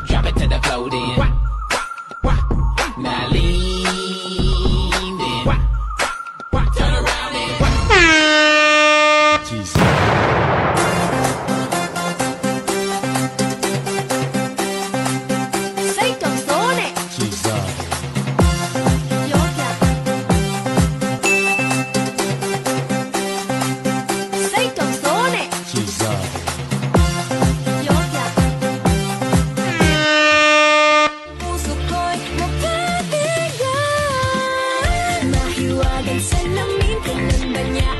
Drop it to the flow then. Now lean then. Turn around and Jesus. Sei canzone. Jesus. Yoga. Sei canzone. Jesus. Yoga. Puso ko'y mapabigat. Mahiwagan sa lamin, kailan ba niya